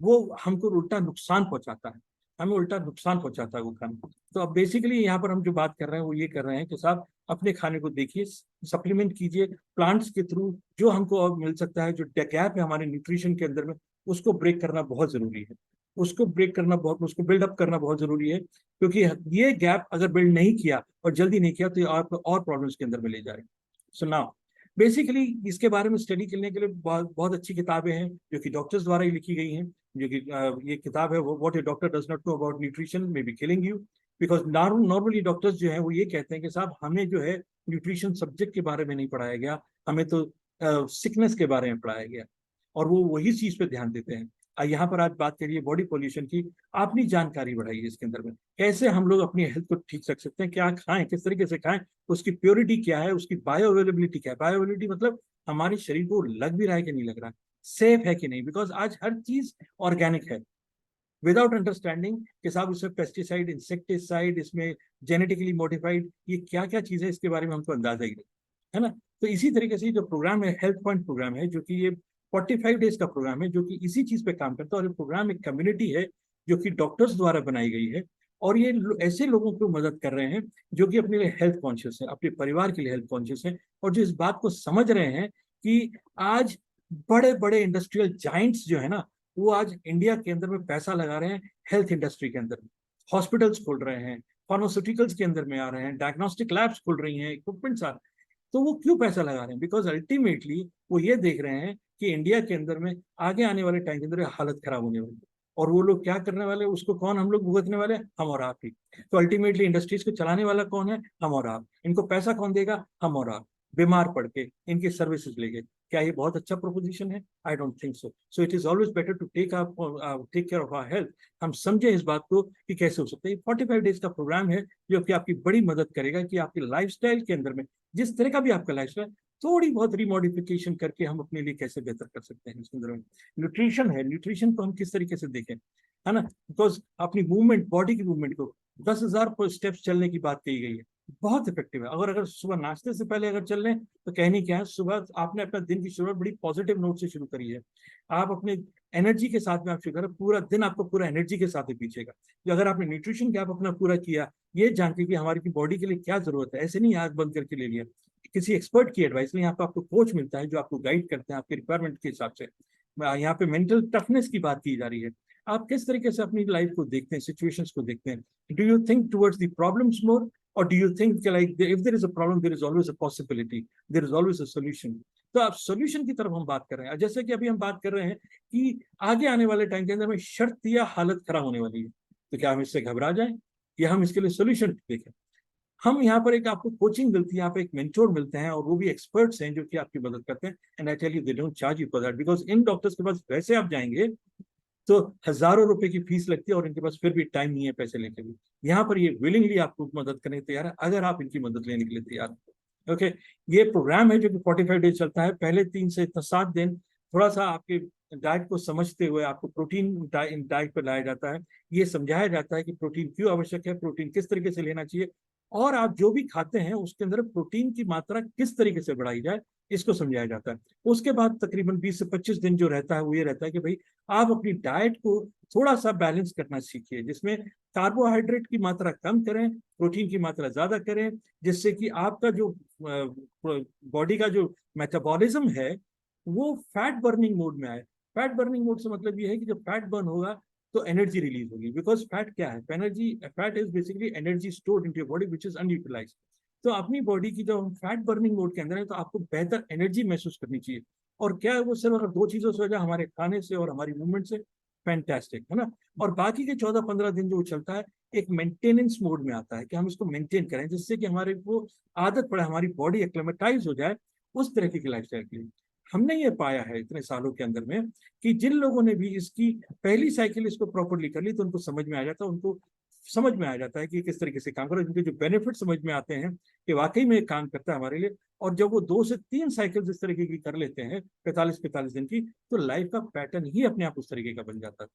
वो हमको उल्टा नुकसान पहुंचाता है, हमें उल्टा नुकसान पहुंचाता है वो खाना। तो अब बेसिकली यहाँ पर हम जो बात कर रहे हैं वो ये कर रहे हैं कि साहब अपने खाने को देखिए, सप्लीमेंट कीजिए प्लांट्स के थ्रू, जो हमको और मिल सकता है, जो गैप है हमारे न्यूट्रिशन के अंदर में, उसको ब्रेक करना बहुत जरूरी है। उसको ब्रेक करना बहुत, उसको बिल्डअप करना बहुत जरूरी है, क्योंकि ये गैप अगर बिल्ड नहीं किया और जल्दी नहीं किया तो ये आपको और प्रॉब्लम्स के अंदर में ले जाएगा। सो नाउ बेसिकली इसके बारे में स्टडी करने के लिए बहुत बहुत अच्छी किताबें हैं जो कि डॉक्टर्स द्वारा ही लिखी गई हैं। जो कि ये किताब है, what A doctor does not know about nutrition may be killing you. Because normally doctors जो है वो ये कहते हैं कि साहब हमें जो है न्यूट्रिशन सब्जेक्ट के बारे में नहीं पढ़ाया गया, हमें तो सिकनेस के बारे में पढ़ाया गया, और वो वही चीज पे ध्यान देते हैं। यहाँ पर आज बात करिए बॉडी पोल्यूशन की, अपनी जानकारी बढ़ाइए इसके अंदर में, कैसे हम लोग अपनी हेल्थ को ठीक रख सकते हैं, क्या खाएं, किस तरीके से खाएं, उसकी प्योरिटी क्या है, उसकी बायो अवेलेबिलिटी क्या है। बायो अवेलेबिलिटी मतलब हमारे शरीर को लग भी रहा है कि नहीं लग रहा है, सेफ है कि नहीं, बिकॉज आज हर चीज ऑर्गेनिक है, विदाउट अंडरस्टैंडिंग कि साहब इसमें पेस्टिसाइड, इंसेक्टिसाइड, इसमें जेनेटिकली मॉडिफाइड, ये क्या क्या चीजें, इसके बारे में हमको अंदाजा ही नहीं, है ना। तो इसी तरीके से जो प्रोग्राम है, हेल्थ पॉइंट प्रोग्राम है, जो कि ये 45 डेज का प्रोग्राम है, जो कि इसी चीज पे काम करता है। और ये प्रोग्राम एक कम्युनिटी है जो कि डॉक्टर्स द्वारा बनाई गई है, और ये ऐसे लोगों को मदद कर रहे हैं जो कि अपने लिए हेल्थ कॉन्शियस है, अपने परिवार के लिए हेल्थ कॉन्शियस है, और जो इस बात को समझ रहे हैं कि आज बड़े बड़े इंडस्ट्रियल जाइंट्स जो है ना, वो आज इंडिया के अंदर में पैसा लगा रहे हैं हेल्थ इंडस्ट्री के अंदर, हॉस्पिटल्स खोल रहे हैं, फार्मास्यूटिकल्स के अंदर में आ रहे हैं, डायग्नोस्टिक लैब्स खोल रही हैं, इक्विपमेंट्स आ रहे हैं। तो वो क्यों पैसा लगा रहे हैं? बिकॉज अल्टीमेटली वो ये देख रहे हैं कि इंडिया के अंदर में आगे आने वाले टाइम के अंदर हालत खराब होने वाली है, और वो लोग क्या करने वाले, उसको कौन, हम लोग भुगतने वाले, हम और आप ही। तो अल्टीमेटली इंडस्ट्रीज को चलाने वाला कौन है? हम और आप। इनको पैसा कौन देगा? हम और आप, बीमार पड़ के इनकी सर्विसेज लेके। क्या ये बहुत अच्छा प्रोपोजिशन है? I don't think so. So it is always better to take care of our health. हम समझे इस बात को कि कैसे हो सकता है। 45 डेज का प्रोग्राम है जो कि आपकी बड़ी मदद करेगा कि आपकी लाइफस्टाइल के अंदर में, जिस तरह का भी आपका लाइफस्टाइल, थोड़ी बहुत रिमॉडिफिकेशन करके हम अपने लिए कैसे बेहतर कर सकते हैं। इसके अंदर में न्यूट्रिशन है, न्यूट्रिशन को हम किस तरीके से देखें, है ना। बिकॉज अपनी मूवमेंट, बॉडी की मूवमेंट को 10,000 स्टेप्स चलने की बात कही गई है, बहुत इफेक्टिव है। अगर सुबह नाश्ते से पहले अगर चल रहे हैं तो कहनी क्या है, सुबह आपने अपना दिन की शुरुआत बड़ी पॉजिटिव नोट से शुरू करी है, आप अपने एनर्जी के साथ में आप शुरू करें, पूरा दिन आपको पूरा एनर्जी के साथ ही पीछेगा। तो अगर आपने न्यूट्रिशन गैप अपना पूरा किया, ये जान के कि हमारी बॉडी के लिए क्या जरूरत है, ऐसे नहीं आग बंद करके ले लिया, किसी एक्सपर्ट की एडवाइस नहीं, यहाँ पे आपको कोच मिलता है जो आपको गाइड करते हैं आपके रिक्वायरमेंट के हिसाब से। यहाँ पे मेंटल टफनेस की बात की जा रही है, आप किस तरीके से अपनी लाइफ को देखते हैं, सिचुएशंस को देखते हैं। Do you think towards the problems more, और do you think like if there is a problem there is always a possibility, there is always a solution. तो आप सॉल्यूशन की तरफ हम बात कर रहे हैं, जैसे कि अभी हम बात कर रहे हैं कि आगे आने वाले टाइम के अंदर में शर्त या हालत खराब होने वाली है, तो क्या हम इससे घबरा जाएं या हम इसके लिए सोल्यूशन देखें। हम यहाँ पर एक आपको कोचिंग मिलती है, आप एक मेंटोर मिलते हैं, और वो भी एक्सपर्ट्स हैं जो कि आपकी मदद करते हैं। And I tell you they don't charge you for that, because इन डॉक्टर्स के पास वैसे आप जाएंगे तो हजारों रुपए की फीस लगती है, और इनके पास फिर भी टाइम नहीं है पैसे लेके भी। यहाँ पर ये विलिंगली आपको मदद करने तैयार है, अगर आप इनकी मदद लेने के लिए तैयार हैं। ओके, ये प्रोग्राम है जो कि 45 डेज चलता है। पहले 3 से 7 दिन थोड़ा सा आपके डाइट को समझते हुए आपको प्रोटीन डाइट पर लाया जाता है। ये समझाया जाता है कि प्रोटीन क्यों आवश्यक है, प्रोटीन किस तरीके से लेना चाहिए, और आप जो भी खाते हैं उसके अंदर प्रोटीन की मात्रा किस तरीके से बढ़ाई जाए, इसको समझाया जाता है। उसके बाद तकरीबन 20 से 25 दिन जो रहता है वो ये रहता है कि भाई आप अपनी डाइट को थोड़ा सा बैलेंस करना सीखिए, जिसमें कार्बोहाइड्रेट की मात्रा कम करें, प्रोटीन की मात्रा ज्यादा करें, जिससे कि आपका जो बॉडी का जो मेटाबॉलिज्म है वो फैट बर्निंग मोड में आए। फैट बर्निंग मोड से मतलब ये है कि जब फैट बर्न होगा तो एनर्जी रिलीज होगी, बिकॉज फैट क्या है, energy, fat is basically energy stored in your body which is unutilised. तो अपनी बॉडी की जब हम फैट बर्निंग मोड के अंदर है तो आपको बेहतर एनर्जी महसूस करनी चाहिए। और क्या है वो, सिर्फ अगर 2 चीजों से हो जाए, हमारे खाने से और हमारी मूवमेंट से, फैंटास्टिक है ना। और बाकी के 14-15 दिन जो चलता है एक मेंटेनेंस मोड में आता है कि हम इसको मेंटेन करें, जिससे कि हमारे को आदत पड़े, हमारी बॉडी एक्लेमेटाइज हो जाए उस तरीके की लाइफस्टाइल के लिए। हमने ये पाया है इतने सालों के अंदर में कि जिन लोगों ने भी इसकी पहली साइकिल इसको प्रॉपरली कर ली तो उनको समझ में आ जाता है, उनको समझ में आ जाता है कि किस तरीके से काम करो, उनके जो बेनिफिट समझ में आते हैं कि वाकई में काम करता है हमारे लिए। और जब वो 2 से 3 साइकिल इस तरीके की कर लेते हैं 45-45 दिन की, तो लाइफ का पैटर्न ही अपने आप उस तरीके का बन जाता है।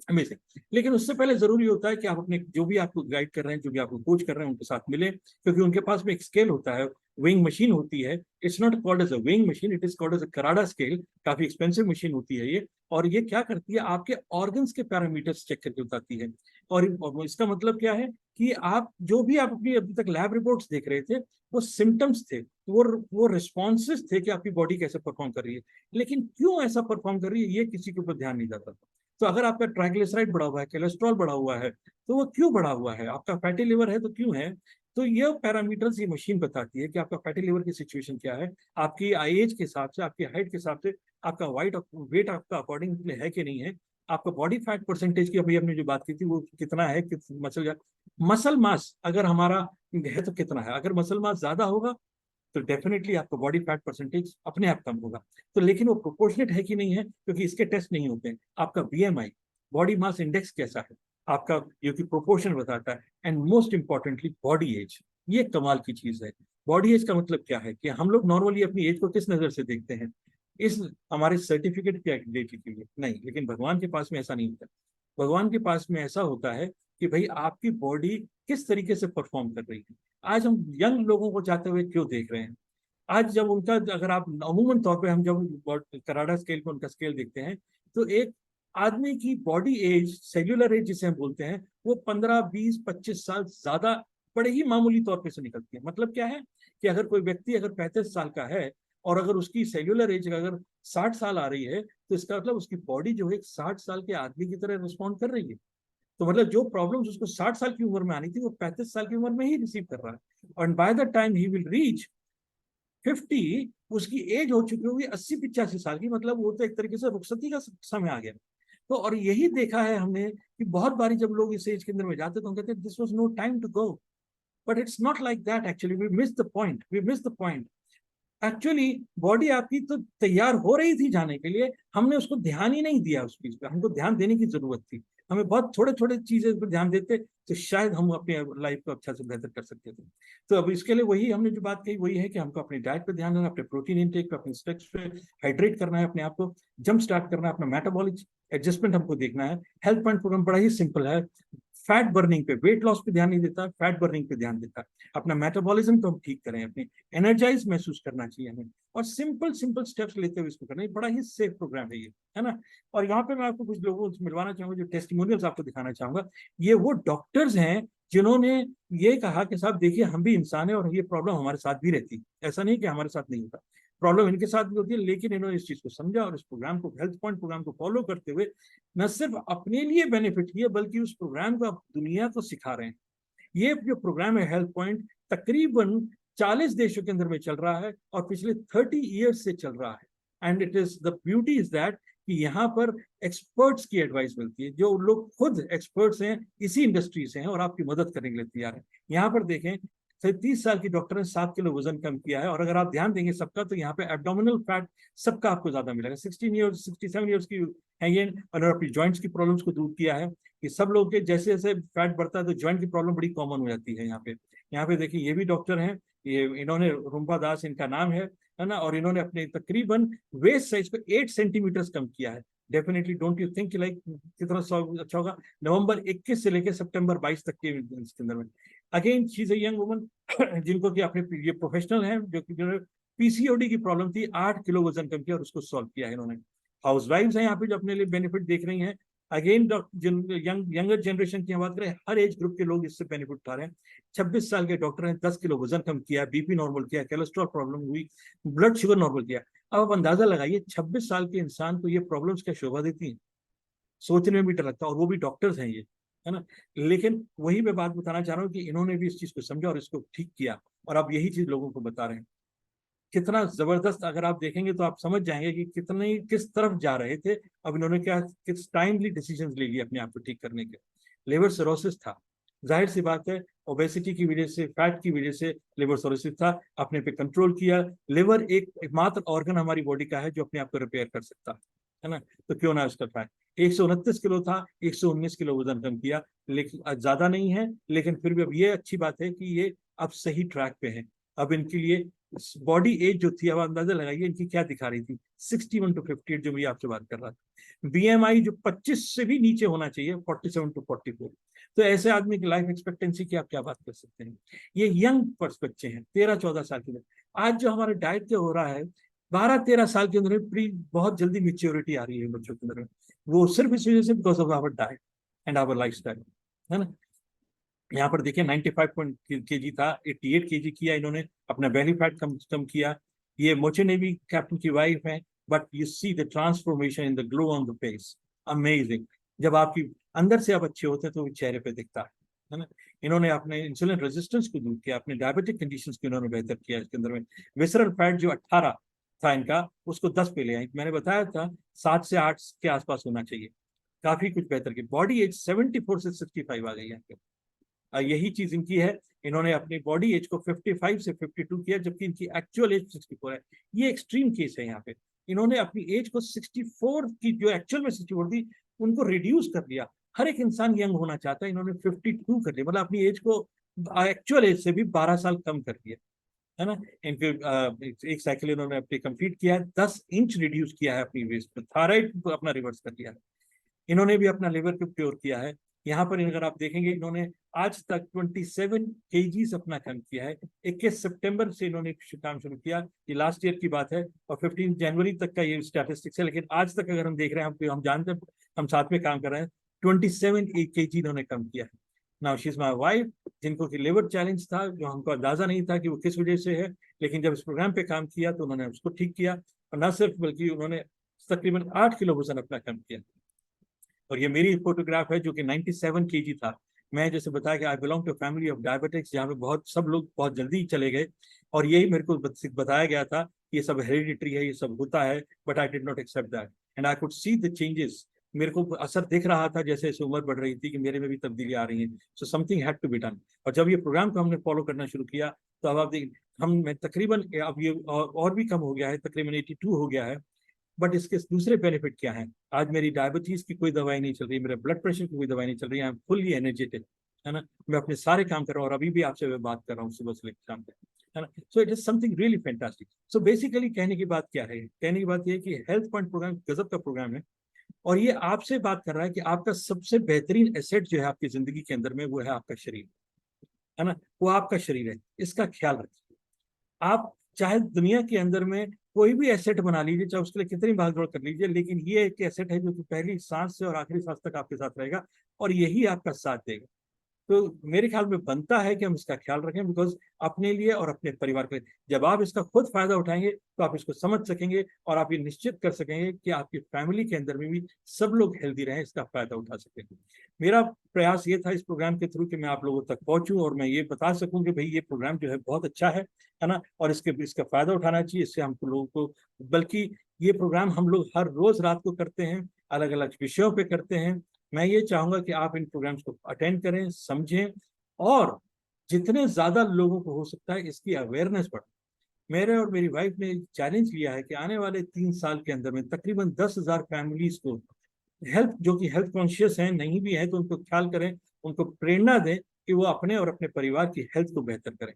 अमेजिंग। लेकिन उससे पहले जरूरी होता है कि आप अपने जो भी आपको गाइड कर रहे हैं, जो भी आपको कोच कर रहे हैं, उनके साथ मिलें, क्योंकि उनके पास में एक स्केल होता है, वेइंग मशीन होती है। It's not called as a weighing machine, it is called as a Karada scale. काफी एक्सपेंसिव मशीन होती है ये, और ये क्या करती है, आपके ऑर्गन्स के पैरामीटर्स चेक करके बताती है। और इसका मतलब क्या है कि आप जो भी आप अपनी अभी तक लैब रिपोर्ट्स देख रहे थे वो सिम्टम्स थे, वो रिस्पॉन्सेस थे कि आपकी बॉडी कैसे परफॉर्म कर रही है। लेकिन क्यों ऐसा परफॉर्म कर रही है ये किसी के ऊपर ध्यान नहीं जाता। तो अगर आपका ट्राइग्लिसराइड बढ़ा हुआ है, कोलेस्ट्रॉल बढ़ा हुआ है, तो वो क्यों बढ़ा हुआ है, आपका फैटी लिवर है तो क्यों है। तो ये पैरामीटर्स ये मशीन बताती है कि आपका फैटी लिवर की सिचुएशन क्या है, आपकी एज के हिसाब से, आपकी हाइट के हिसाब से, आपका वेट आपका अकॉर्डिंगली है कि नहीं है, आपका बॉडी फैट परसेंटेज की अभी हमने जो बात की थी वो कितना है, मसल मास अगर हमारा है तो कितना है। अगर मसल मास ज्यादा होगा तो डेफिनेटली आपका बॉडी फैट परसेंटेज अपने आप कम होगा। तो लेकिन वो प्रोपोर्शनेट है कि नहीं है, क्योंकि इसके टेस्ट नहीं होते हैं। आपका बीएमआई, बॉडी मास इंडेक्स कैसा है आपका, जो कि प्रोपोर्शन बताता है। And most importantly body age, ये कमाल की चीज है। बॉडी एज का मतलब क्या है कि हम लोग नॉर्मली अपनी एज को किस नजर से देखते हैं, इस हमारे सर्टिफिकेट की आइडेंटिटी के लिए नहीं, लेकिन भगवान के पास में ऐसा नहीं होता। भगवान के पास में ऐसा होता है कि भाई आपकी बॉडी किस तरीके से परफॉर्म कर रही है। आज हम यंग लोगों को जाते हुए क्यों देख रहे हैं, आज जब उनका, अगर आप अमूमन तौर पे हम जब कराडा स्केल पे उनका स्केल देखते हैं, तो एक आदमी की बॉडी एज, सेल्यूलर एज जिसे हम बोलते हैं, वो 15, 20, 25 साल ज्यादा बड़े ही मामूली तौर पे से निकलती है। मतलब क्या है कि अगर कोई व्यक्ति अगर 35 साल का है और अगर उसकी सेल्यूलर एज अगर 60 साल आ रही है, तो इसका मतलब उसकी बॉडी जो है एक 60 साल के आदमी की तरह रिस्पॉन्ड कर रही है। तो मतलब जो प्रॉब्लम्स उसको 60 साल की उम्र में आनी थी वो 35 साल की उम्र में ही रिसीव कर रहा है। और by the time he will reach 50, उसकी एज हो चुकी होगी 80-85 साल की। मतलब वो तो एक तरीके से रुखसती का समय आ गया। तो और यही देखा है हमने कि बहुत बारी जब लोग इस एज के अंदर में जाते तो हम कहते हैं this was no time to go. But it's not like that, actually we miss the point, we miss the point. Actually body आपकी तो तैयार हो रही थी जाने के लिए, हमने उसको ध्यान ही नहीं दिया, उस चीज पे हमको ध्यान देने की जरूरत थी। हमें बहुत थोड़े थोड़े चीजें पर ध्यान देते तो शायद हम अपनी लाइफ को अच्छा से बेहतर कर सकते थे। तो अब इसके लिए वही हमने जो बात कही वही है कि हमको अपनी डाइट पे ध्यान देना, अपने प्रोटीन इनटेक पे, अपने स्टेक्स पे हाइड्रेट करना है, अपने आप को जंप स्टार्ट करना है, अपना मेटाबॉलिक एडजस्टमेंट हमको देखना है। हेल्थ पॉइंट प्रोग्राम बड़ा ही सिंपल है, फैट बर्निंग पे, वेट लॉस पे ध्यान नहीं देता, फैट बर्निंग पे ध्यान देता है। अपना मेटाबॉलिज्म को हम ठीक करें, अपनी एनर्जाइज महसूस करना चाहिए हमें, और सिंपल सिंपल स्टेप्स लेते हुए इसको करना है। बड़ा ही सेफ प्रोग्राम है ये, है ना। और यहाँ पे मैं आपको कुछ लोगों से मिलवाना चाहूंगा, जो टेस्टिमोनियल्स आपको दिखाना चाहूंगा। ये वो डॉक्टर्स हैं जिन्होंने ये कहा कि साहब देखिए हम भी इंसान है और ये प्रॉब्लम हमारे साथ भी रहती है, ऐसा नहीं कि हमारे साथ नहीं होता, प्रॉब्लम इनके साथ भी होती है। लेकिन इन्होंने इस चीज को समझा और इस प्रोग्राम को, हेल्थ पॉइंट प्रोग्राम को फॉलो करते हुए न सिर्फ अपने लिए बेनिफिट किए बल्कि उस प्रोग्राम को अब दुनिया को सिखा रहे हैं। ये जो प्रोग्राम है हेल्थ पॉइंट, तकरीबन 40 देशों के अंदर में चल रहा है और पिछले 30 ईयर्स से चल रहा है। And it is the beauty is that कि यहाँ पर एक्सपर्ट्स की एडवाइस मिलती है, जो लोग खुद एक्सपर्ट्स हैं, इसी इंडस्ट्री से हैं और आपकी मदद करने के लिए तैयार है। यहाँ पर देखें, 30 साल की डॉक्टर ने 7 किलो वजन कम किया है, और अगर आप ध्यान देंगे सबका, तो यहाँ पे एब्डोमिनल फैट सबका आपको ज्यादा मिलेगा। 16 ईयर्स 67 ईयर्स की है ये, और अपनी जॉइंट्स की प्रॉब्लम्स को दूर किया है। कि सब लोग के जैसे जैसे फैट बढ़ता है तो जॉइंट की प्रॉब्लम बड़ी कॉमन हो जाती है यहाँ पे। यहाँ पे देखिए ये भी डॉक्टर हैं, ये इन्होंने, रुम्बा दास इनका नाम है ना, और इन्होंने अपने तकरीबन वेस्ट साइज को 8 सेंटीमीटर कम किया है। Definitely don't you think like कितना अच्छा होगा। नवंबर 21 से लेकर सितंबर 22 तक के इसके अंदर में, again she is a young woman जिनको कि अपने ये प्रोफेशनल हैं, जो कि पीसीओडी की प्रॉब्लम थी, 8 किलो वजन कम किया और उसको सॉल्व किया है इन्होंने। हाउस वाइफ्स हैं यहाँ पे जो अपने लिए बेनिफिट देख रही हैं। अगेन यंगर जनरेशन की बात करें, हर एज ग्रुप के लोग इससे बेनिफिट उठा रहे हैं। 26 साल के डॉक्टर ने 10 किलो वजन कम किया, बीपी नॉर्मल किया, कोलेस्ट्रॉल प्रॉब्लम हुई, ब्लड शुगर नॉर्मल किया। अब आप अंदाजा लगाइए 26 साल के इंसान को ये प्रॉब्लम्स क्या शोभा देती हैं, सोचने में भी डर लगता है, और वो भी डॉक्टर्स हैं ये, है ना। लेकिन वही मैं बात बताना चाह रहा हूँ कि इन्होंने भी इस चीज को समझा और इसको ठीक किया, और अब यही चीज लोगों को बता रहे हैं। कितना जबरदस्त, अगर आप देखेंगे तो आप समझ जाएंगे कि कितने किस तरफ जा रहे थे। अब इन्होंने क्या, किस टाइमली डिसीजन ले लिए अपने आप को ठीक करने के। लिवर सिरोसिस था, जाहिर सी बात है, ओबेसिटी की वजह से, फैट की वजह से लिवर सिरोसिस था, अपने पे कंट्रोल किया। लिवर एक मात्र ऑर्गन हमारी बॉडी का है जो अपने आप को रिपेयर कर सकता है ना, तो क्यों ना उसका फैट 129 किलो था, 119 किलो वजन कम किया, लेकिन ज्यादा नहीं है, लेकिन फिर भी अब ये अच्छी बात है कि ये अब सही ट्रैक पे है। अब इनके लिए बॉडी एज जो थी, अब अंदाजा लगाइए इनकी क्या दिखा रही थी, 61 to 58, जो मैं आपसे बात कर रहा था। बीएमआई जो 25 से भी नीचे होना चाहिए, 47 to 44। तो ऐसे आदमी की लाइफ एक्सपेक्टेंसी की आप क्या बात कर सकते हैं। ये यंग बच्चे हैं, 13-14 साल के। आज जो हमारे डाइट के हो रहा है, 12-13 साल के अंदर प्री बहुत जल्दी मेच्योरिटी आ रही है बच्चों के अंदर, वो सिर्फ इस वजह से because of our diet and our lifestyle, है ना। यहाँ पर देखिए 95 kg था, 88 kg किया इन्होंने, अपना बेली फैट कम किया। ये मोचे नेवी कैप्टन की वाइफ है, but you see the transformation in the glow on the face, amazing. जब आपकी अंदर से आप अच्छे होते हैं तो वो चेहरे पे दिखता है ना। इन्होंने अपने इंसुलिन रेजिस्टेंस को दूर किया, अपने डायबिटिक कंडीशंस को इन्होंने बेहतर किया इसके अंदर में। विसरल फैट जो 18 था इनका, उसको 10 पे ले आए। मैंने बताया था 7 से 8 के आसपास होना चाहिए, काफी कुछ बेहतर की। बॉडी एज 74 से 65 आ गई है। यही चीज इनकी है, इन्होंने अपनी बॉडी एज को 55 से 52 किया, जबकि इनकी एक्चुअल एज 64 है। ये एक्सट्रीम केस है यहाँ पे। इन्होंने अपनी एज को 64 की, जो एक्चुअल में 64 थी, उनको रिड्यूस कर दिया। हर एक इंसान यंग होना चाहता है, इन्होंने 52 कर दिया, मतलब अपनी एज को एक्चुअल एज से भी 12 साल कम कर दिया, है ना। इनके एक साइकिल इन्होंने अपनी कंप्लीट किया है, 10 इंच रिड्यूस किया है अपनी वेस्ट पर, थायराइड को अपना रिवर्स कर दिया है। इन्होंने भी अपना लिवर को प्योर किया है। यहाँ पर अगर आप देखेंगे, इन्होंने आज तक 27 kgs अपना कम किया है। 21 सितंबर से इन्होंने काम शुरू किया, ये लास्ट ईयर की बात है, और 15 जनवरी तक का ये स्टैटिस्टिक्स है। लेकिन आज तक अगर हम देख रहे हैं, हम जानते हैं, हम साथ में काम कर रहे हैं, 27 kg इन्होंने कम किया है। Now she is my wife, जिनको कि लिवर चैलेंज था, जो हमको अंदाजा नहीं था कि वो किस वजह से है, लेकिन जब इस प्रोग्राम पे काम किया तो उन्होंने उसको ठीक किया, और न सिर्फ बल्कि उन्होंने तकरीबन 8 किलो वजन अपना कम किया। और ये मेरी फोटोग्राफ है जो कि 97 kg था। मैं जैसे बताया कि I belong to family of diabetics, जहाँ पे बहुत सब लोग बहुत जल्दी चले गए, और यही मेरे को बताया गया था कि ये सब हेरिडिटरी है, ये सब होता है, but I did not accept that and I could see the changes. मेरे को असर दिख रहा था जैसे जैसे उम्र बढ़ रही थी कि मेरे में भी तब्दीली आ रही है, so something had to be done. और जब ये प्रोग्राम को हमने फॉलो करना शुरू किया, तो अब आप देख, हम मैं तकरीबन, अब ये और भी कम हो गया है, तकरीबन 82 हो गया है। बट इसके दूसरे बेनिफिट क्या हैं, आज मेरी डायबिटीज की कोई दवाई नहीं चल रही, मेरे ब्लड प्रेशर की कोई दवाई नहीं चल रही, आई एम फुल्ली एनर्जेटिक, है ना। मैं अपने सारे काम कर रहा हूँ, और अभी भी आपसे मैं बात कर रहा हूँ सुबह से लेकर शाम तक, है ना। सो it is something really fantastic. So basically कहने की बात क्या है, कहने की बात यह है कि हेल्थ पॉइंट प्रोग्राम गजब का प्रोग्राम है, और ये आपसे बात कर रहा है कि आपका सबसे बेहतरीन एसेट जो है आपकी जिंदगी के अंदर में, वो है आपका शरीर, है ना। वो आपका शरीर है, इसका ख्याल रखिए। आप चाहे दुनिया के अंदर में कोई भी एसेट बना लीजिए, चाहे उसके लिए कितनी भागदौड़ कर लीजिए, लेकिन ये एक एसेट है जो कि पहली सांस से और आखिरी सांस तक आपके साथ रहेगा, और यही आपका साथ देगा। तो मेरे ख्याल में बनता है कि हम इसका ख्याल रखें, बिकॉज अपने लिए और अपने परिवार के लिए जब आप इसका खुद फायदा उठाएंगे तो आप इसको समझ सकेंगे और आप ये निश्चित कर सकेंगे कि आपकी फैमिली के अंदर में भी सब लोग हेल्दी रहें, इसका फायदा उठा सकेंगे। मेरा प्रयास ये था इस प्रोग्राम के थ्रू कि मैं आप लोगों तक पहुंचूं और मैं ये बता सकूं कि भाई ये प्रोग्राम जो है बहुत अच्छा है ना, और इसका फायदा उठाना चाहिए। इससे हम लोगों को, बल्कि ये प्रोग्राम हम लोग हर रोज रात को करते हैं, अलग अलग विषयों पे करते हैं। मैं ये चाहूंगा कि आप इन प्रोग्राम्स को अटेंड करें, समझें, और जितने ज्यादा लोगों को हो सकता है इसकी अवेयरनेस बढ़े। मेरे और मेरी वाइफ ने चैलेंज लिया है कि आने वाले 3 साल के अंदर में तकरीबन 10,000 फैमिलीज को हेल्थ, जो कि हेल्थ कॉन्शियस हैं, नहीं भी है तो उनको ख्याल करें, उनको प्रेरणा दें कि वो अपने और अपने परिवार की हेल्थ को बेहतर करें।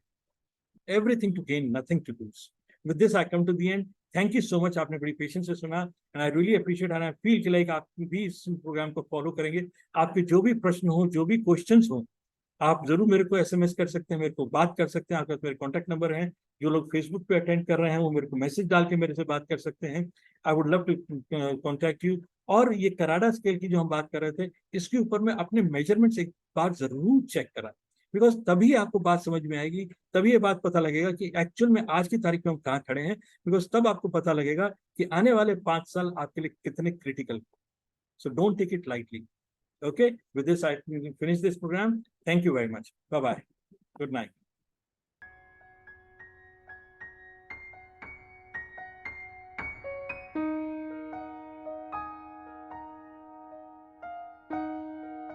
everything to gain, nothing to lose. With this, I come to the end. Thank you so much. आपने बड़ी पेशेंस से सुना, and I really appreciate and I feel कि लाइक आप भी इस प्रोग्राम को फॉलो करेंगे। आपके जो भी प्रश्न हो, जो भी क्वेश्चंस हो, आप जरूर मेरे को एसएमएस कर सकते हैं, मेरे को बात कर सकते हैं। आपके पास मेरे कॉन्टैक्ट नंबर हैं। जो लोग फेसबुक पे अटेंड कर रहे हैं वो मेरे को मैसेज डाल के मेरे से बात कर सकते हैं। I would love to contact you. और ये कराडा स्केल की जो हम बात कर रहे थे, इसके ऊपर मैं अपने मेजरमेंट्स एक बार जरूर चेक करा, बिकॉज तभी आपको बात समझ में आएगी, तभी ये बात पता लगेगा कि एक्चुअल में आज की तारीख में हम कहाँ खड़े हैं। बिकॉज तब आपको पता लगेगा कि आने वाले 5 साल आपके लिए कितने critical. So don't take it lightly. Okay, with this, I finish this program. Thank you very much. Bye bye. Good night.